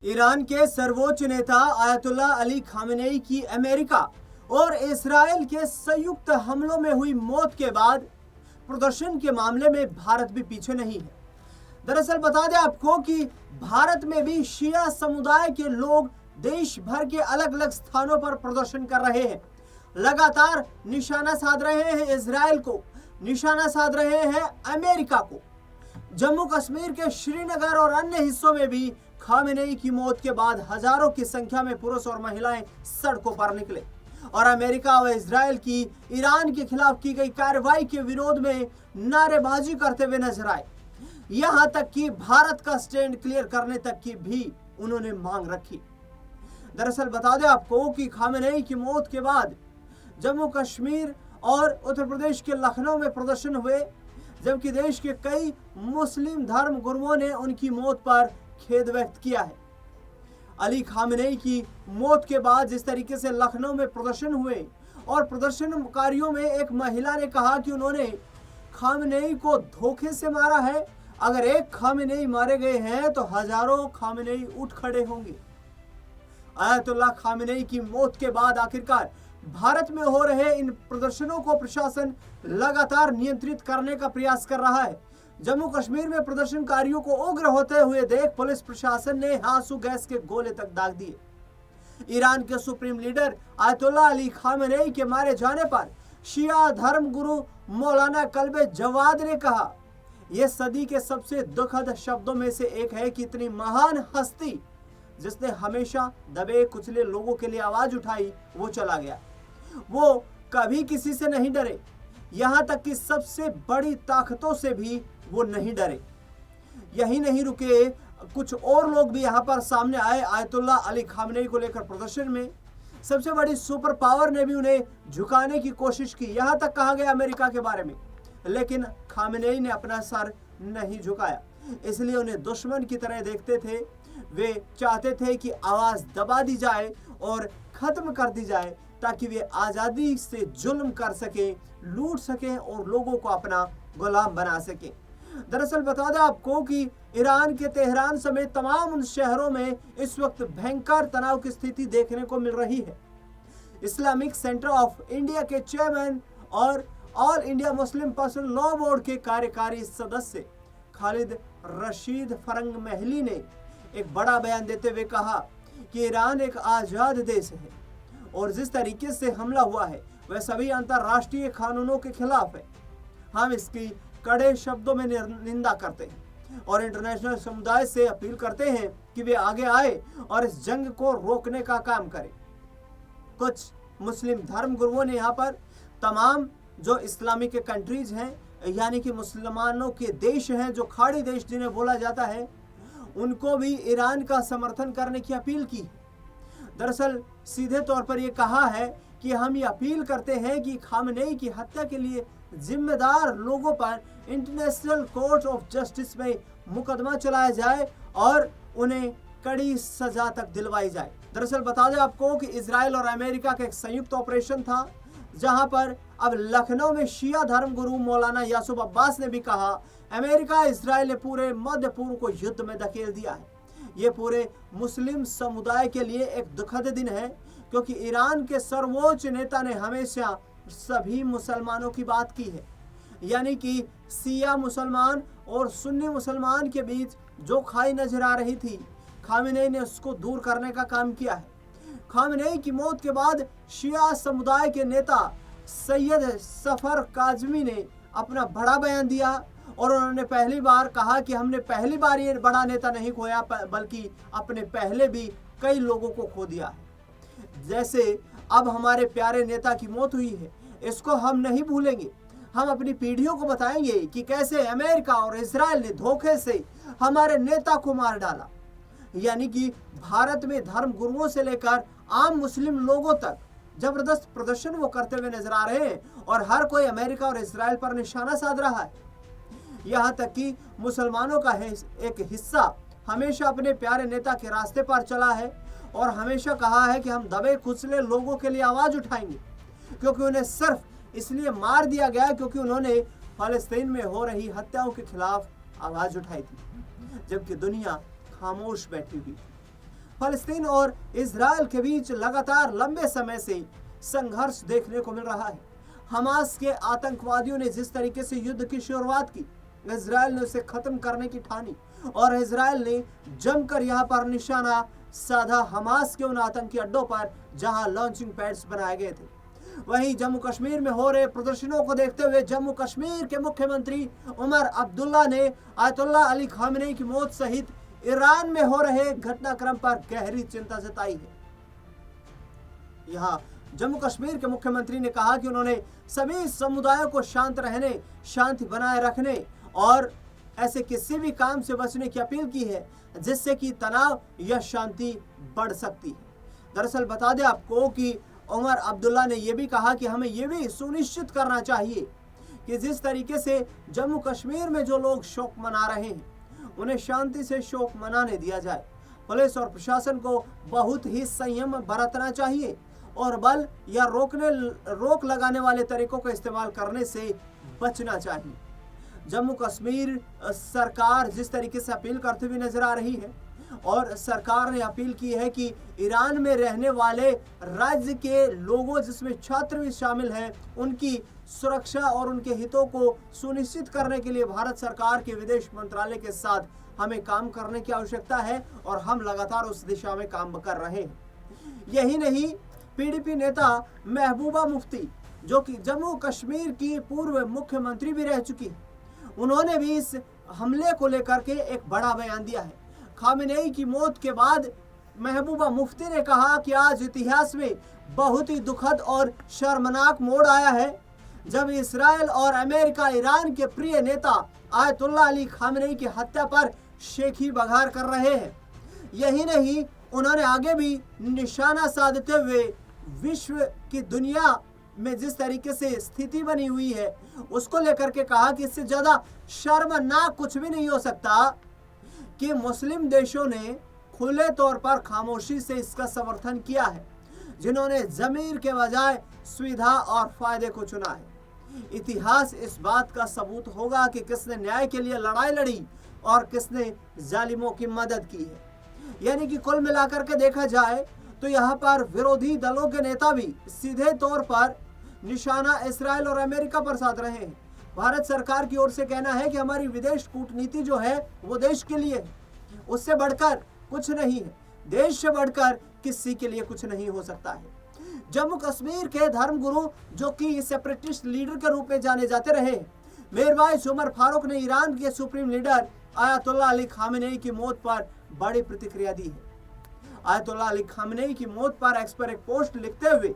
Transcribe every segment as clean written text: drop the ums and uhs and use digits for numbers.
Iran के सर्वोच्च नेता आयतुल्लाह अली खामेनेई की अमेरिका और इस्राएल के संयुक्त हमलों में हुई मौत के बाद प्रदर्शन के मामले में भारत भी पीछे नहीं है। दरअसल बता दें आपको कि भारत में भी शिया समुदाय के लोग देश भर के अलग अलग स्थानों पर प्रदर्शन कर रहे हैं, लगातार निशाना साध रहे हैं इजराइल को, निशाना साध रहे हैं अमेरिका को। जम्मू कश्मीर के श्रीनगर और अन्य हिस्सों में भी खामेनेई की मौत के बाद हजारों की संख्या में पुरुष और महिलाएं सड़कों पर निकले और अमेरिका व इजराइल की ईरान के खिलाफ की गई कार्रवाई के विरोध में नारेबाजी करते हुए नजर आए। यहां तक कि भारत का स्टैंड क्लियर करने तक की भी उन्होंने मांग रखी। दरअसल बता दें आपको कि खामेनेई की मौत के बाद जम्मू कश्मीर और उत्तर प्रदेश के लखनऊ में प्रदर्शन हुए, जबकि देश के कई मुस्लिम धर्म गुरुओं ने उनकी मौत पर खेद व्यक्त किया है। अली खामेनेई की मौत के बाद जिस तरीके से लखनऊ में प्रदर्शन हुए और प्रदर्शनकारियों में एक महिला ने कहा कि उन्होंने खामेनेई को धोखे से मारा है, अगर एक खामेनेई मारे गए हैं तो हजारों खामेनेई उठ खड़े होंगे। आयतुल्लाह खामेनेई की मौत के बाद आखिरकार भारत में हो रहे इन प्रदर्शनों को प्रशासन लगातार नियंत्रित करने का प्रयास कर रहा है। जम्मू कश्मीर में प्रदर्शनकारियों को उग्र होते हुए देख पुलिस प्रशासन ने आंसू गैस के गोले तक दाग दिए। ईरान के supreme leader Ayatollah Ali Khamenei के मारे जाने पर शिया धर्म गुरु मौलाना कल्बे जवाद ने कहा, यह सदी के सबसे दुखद शब्दों में से एक है कि इतनी महान हस्ती जिसने हमेशा दबे कुचले लोगों के लिए आवाज उठाई वो चला गया। वो कभी किसी से नहीं डरे, यहां तक कि सबसे बड़ी ताकतों से भी वो नहीं डरे। यही नहीं रुके, कुछ और लोग भी यहां पर सामने आए आयतुल्लाह अली खामेनेई को लेकर प्रदर्शन में। सबसे बड़ी सुपर पावर ने भी उन्हें झुकाने की कोशिश की, यहां तक कहा गया अमेरिका के बारे में, लेकिन खामेनेई ने अपना सर नहीं झुकाया। इसलिए उन्हें दुश्मन की तरह देखते थे। वे चाहते थे कि आवाज दबा दी जाए और खत्म कर दी जाए ताकि वे आजादी से जुल्म कर सकें, लूट सकें और लोगों को अपना गुलाम बना सकें। दरअसल बता दें आपको कि ईरान के तेहरान समेत तमाम उन शहरों में इस वक्त भयंकर तनाव की स्थिति देखने को मिल रही है। इस्लामिक सेंटर ऑफ इंडिया के चेयरमैन और all India Muslim personal law board के कार्यकारी सदस्य खालिद रशीद फरंग महली ने एक बड़ा बयान देते हुए कहा कि ईरान एक आजाद देश है और जिस तरीके से हमला हुआ है वह सभी अंतर्राष्ट्रीय कानूनों के खिलाफ है। हम इसकी कड़े शब्दों में निंदा करते हैं और इंटरनेशनल समुदाय से अपील करते हैं कि वे आगे आए और इस जंग को रोकने का काम करें। कुछ मुस्लिम धर्म गुरुओं ने यहाँ पर तमाम जो इस्लामिक कंट्रीज हैं, यानी कि मुसलमानों के देश हैं, जो खाड़ी देश जिन्हें बोला जाता है, उनको भी ईरान का समर्थन करने की अपील की। दरअसल सीधे तौर पर यह कहा है कि हम ये अपील करते हैं कि खामेनेई की हत्या के लिए जिम्मेदार लोगों पर इंटरनेशनल कोर्ट ऑफ जस्टिस में मुकदमा चलाया जाए और उन्हें कड़ी सजा तक दिलवाई जाए। दरअसल बता दें आपको कि इजराइल और अमेरिका का एक संयुक्त ऑपरेशन था, जहां पर अब लखनऊ में शिया धर्म गुरु मौलाना यासूब अब्बास ने भी कहा, अमेरिका इजराइल ने पूरे मध्य पूर्व को युद्ध में धकेल दिया है। ये पूरे मुस्लिम समुदाय के लिए एक दुखद दिन है, क्योंकि ईरान के सर्वोच्च नेता ने हमेशा सभी मुसलमानों की बात की है, यानी कि शिया मुसलमान और सुन्नी मुसलमान के बीच जो खाई नजर आ रही थी, खामेनेई ने उसको दूर करने का काम किया है। खामेनेई की मौत के बाद शिया समुदाय के नेता सैयद सफर काजमी ने अपना बड़ा बयान दिया और उन्होंने पहली बार कहा कि हमने पहली बार ये बड़ा नेता नहीं खोया, बल्कि अपने पहले भी कई लोगों को खो दिया है। जैसे अब हमारे प्यारे नेता की मौत हुई है, इसको हम नहीं भूलेंगे। हम अपनी पीढ़ियों को बताएंगे कि कैसे अमेरिका और इजराइल ने धोखे से हमारे नेता को मार डाला। यानी कि भारत में धर्म गुरुओं से लेकर आम मुस्लिम लोगों तक जबरदस्त प्रदर्शन वो करते हुए नजर आ रहे हैं और हर कोई अमेरिका और इजराइल पर निशाना साध रहा है। यहाँ तक कि मुसलमानों का एक हिस्सा हमेशा अपने प्यारे नेता के रास्ते पर चला है और हमेशा कहा है कि हम दबे कुचले लोगों के लिए आवाज उठाएंगे, क्योंकि उन्हें सिर्फ इसलिए मार दिया गया क्योंकि उन्होंने फलस्तीन में हो रही हत्याओं के खिलाफ आवाज उठाई थी, जबकि दुनिया खामोश बैठी हुई थी। फलस्तीन और इजराइल के बीच लगातार लंबे समय से संघर्ष देखने को मिल रहा है। हमास के आतंकवादियों ने जिस तरीके से युद्ध की शुरुआत की, इजराइल ने उसे खत्म करने की ठानी और इजराइल ने जमकर यहाँ पर निशाना साधा हमास के उन आतंकी अड्डों पर जहां लॉन्चिंग पैड्स बनाए गए थे। वहीं जम्मू कश्मीर में हो रहे प्रदर्शनों को देखते हुए जम्मू कश्मीर के मुख्यमंत्री उमर अब्दुल्ला ने आयतुल्ला अली खामेनी की मौत सहित ईरान में हो रहे घटनाक्रम पर गहरी चिंता जताई है। यहाँ जम्मू कश्मीर के मुख्यमंत्री ने कहा कि उन्होंने सभी समुदायों को शांत रहने, शांति बनाए रखने और ऐसे किसी भी काम से बचने की अपील की है जिससे कि तनाव या शांति बढ़ सकती है। दरअसल बता दें आपको कि उमर अब्दुल्ला ने यह भी कहा कि हमें यह भी सुनिश्चित करना चाहिए कि जिस तरीके से जम्मू कश्मीर में जो लोग शोक मना रहे हैं उन्हें शांति से शोक मनाने दिया जाए। पुलिस और प्रशासन को बहुत ही संयम बरतना चाहिए और बल या रोक लगाने वाले तरीकों का इस्तेमाल करने से बचना चाहिए। जम्मू कश्मीर सरकार जिस तरीके से अपील करती हुई नजर आ रही है और सरकार ने अपील की है कि ईरान में रहने वाले राज्य के लोगों जिसमें छात्र भी शामिल हैं उनकी सुरक्षा और उनके हितों को सुनिश्चित करने के लिए भारत सरकार के विदेश मंत्रालय के साथ हमें काम करने की आवश्यकता है और हम लगातार उस दिशा में काम कर रहे हैं। यही नहीं, पीडीपी नेता महबूबा मुफ्ती जो कि जम्मू कश्मीर की पूर्व मुख्यमंत्री भी रह चुकी है, उन्होंने भी इस हमले को लेकर के एक बड़ा बयान दिया है। खामेनी की मौत के बाद महबूबा मुफ्ती ने कहा कि आज इतिहास में बहुत ही दुखद और शर्मनाक मोड़ आया है जब इसराइल और अमेरिका ईरान के प्रिय नेता आयतुल्ला अली खामेनी की हत्या पर शेखी बघार कर रहे हैं। यही नहीं, उन्होंने आगे भी निशाना साधते हुए विश्व की दुनिया में जिस तरीके से स्थिति बनी हुई है उसको लेकर के कहा कि इससे ज्यादा शर्मनाक कुछ भी नहीं हो सकता कि मुस्लिम देशों ने खुले तौर पर खामोशी से इसका समर्थन किया है, जिन्होंने जमीर के बजाय सुविधा और फायदे को चुना है। इतिहास इस बात का सबूत होगा कि किसने न्याय के लिए लड़ाई लड़ी और किसने जालिमों की मदद की है। यानी कि कुल मिलाकर के देखा जाए तो यहाँ पर विरोधी दलों के नेता भी सीधे तौर पर निशाना इसराइल और अमेरिका पर साध रहे हैं। भारत सरकार की ओर से कहना है कि हमारी विदेश कूटनीति जो है वो देश के लिए है, उससे बढ़कर कुछ नहीं है, देश से बढ़कर किसी के लिए कुछ नहीं हो सकता है। जम्मू कश्मीर के धर्मगुरु जो कि सेपरेटिस्ट लीडर के रूप में जाने जाते रहे, मीरवाइज उमर फारूक ने ईरान के supreme leader ayatollah Ali Khamenei की मौत पर बड़ी प्रतिक्रिया दी है। आयतुल्ला अली खामेनी की मौत पर एक्स पर एक पोस्ट लिखते हुए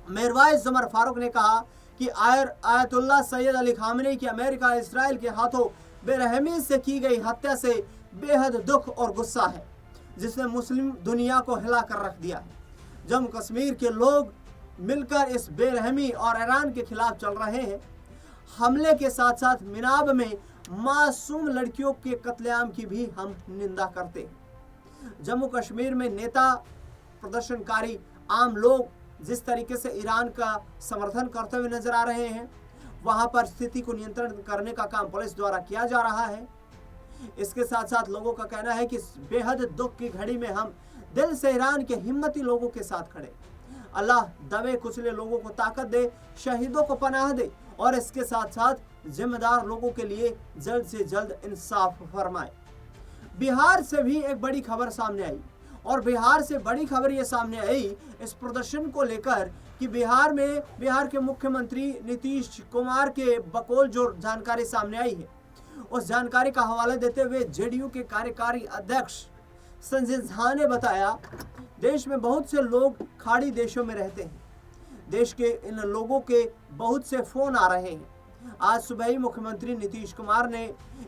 मीरवाइज उमर फारूक ने कहा कि आयतुल्ला सैयद अली खामेनी की अमेरिका इसराइल के हाथों बेरहमी से की गई हत्या से बेहद दुख और गुस्सा है, जिसने मुस्लिम दुनिया को हिला कर रख दिया है। जम्मू कश्मीर के लोग मिलकर इस बेरहमी और ईरान के खिलाफ चल रहे हैं। हमले के साथ साथ मिनाब में मासूम लड़कियों के कत्लेआम की भी हम निंदा करते हैं। जम्मू कश्मीर में नेता, प्रदर्शनकारी, आम लोग जिस तरीके से ईरान का समर्थन करते हुए नजर आ रहे हैं, वहां पर स्थिति को नियंत्रण करने का काम पुलिस द्वारा किया जा रहा है। इसके साथ साथ लोगों का कहना है कि बेहद दुख की घड़ी में हम दिल से ईरान के हिम्मती लोगों के साथ खड़े। अल्लाह दबे कुचले लोगों को ताकत दे, शहीदों को पनाह दे और इसके साथ साथ जिम्मेदार लोगों के लिए जल्द से जल्द इंसाफ फरमाए। बिहार से भी एक बड़ी खबर सामने आई और बिहार से बड़ी खबर ये सामने आई इस प्रदर्शन को लेकर कि बिहार के मुख्यमंत्री नीतीश कुमार के बकौल जो जानकारी सामने आई है, उस जानकारी का हवाला देते हुए जेडीयू के कार्यकारी अध्यक्ष संजय झा ने बताया, देश में बहुत से लोग खाड़ी देशों में रहते हैं। देश के इन लोगों के बहुत से फोन आ रहे हैं। आज सुबह ही मुख्यमंत्री नीतीश कुमार ने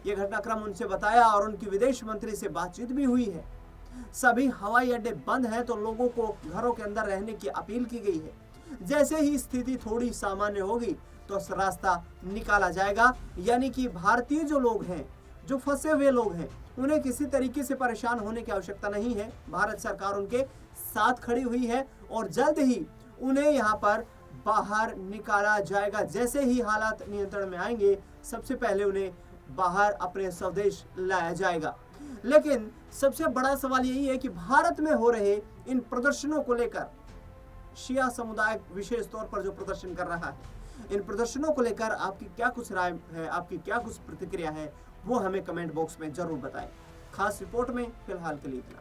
यह घटनाक्रम उनसे बताया और उनकी विदेश मंत्री से बातचीत भी हुई है। सभी हवाई अड्डे बंद हैं तो लोगों को घरों के अंदर रहने की अपील की गई है। जैसे ही स्थिति थोड़ी सामान्य होगी तो उस रास्ता निकाला जाएगा। यानी कि भारतीय जो लोग हैं, जो फंसे हुए लोग हैं, उन्हें किसी तरीके से परेशान होने की आवश्यकता नहीं है। भारत सरकार उनके साथ खड़ी हुई है और जल्द ही उन्हें यहाँ पर बाहर निकाला जाएगा। जैसे ही हालात नियंत्रण में आएंगे, सबसे पहले उन्हें बाहर अपने स्वदेश लाया जाएगा। लेकिन सबसे बड़ा सवाल यही है कि भारत में हो रहे इन प्रदर्शनों को लेकर शिया समुदाय विशेष तौर पर जो प्रदर्शन कर रहा है, इन प्रदर्शनों को लेकर आपकी क्या कुछ राय है, आपकी क्या कुछ प्रतिक्रिया है, वो हमें कमेंट बॉक्स में जरूर बताएं। खास रिपोर्ट में फिलहाल के लिए इतना।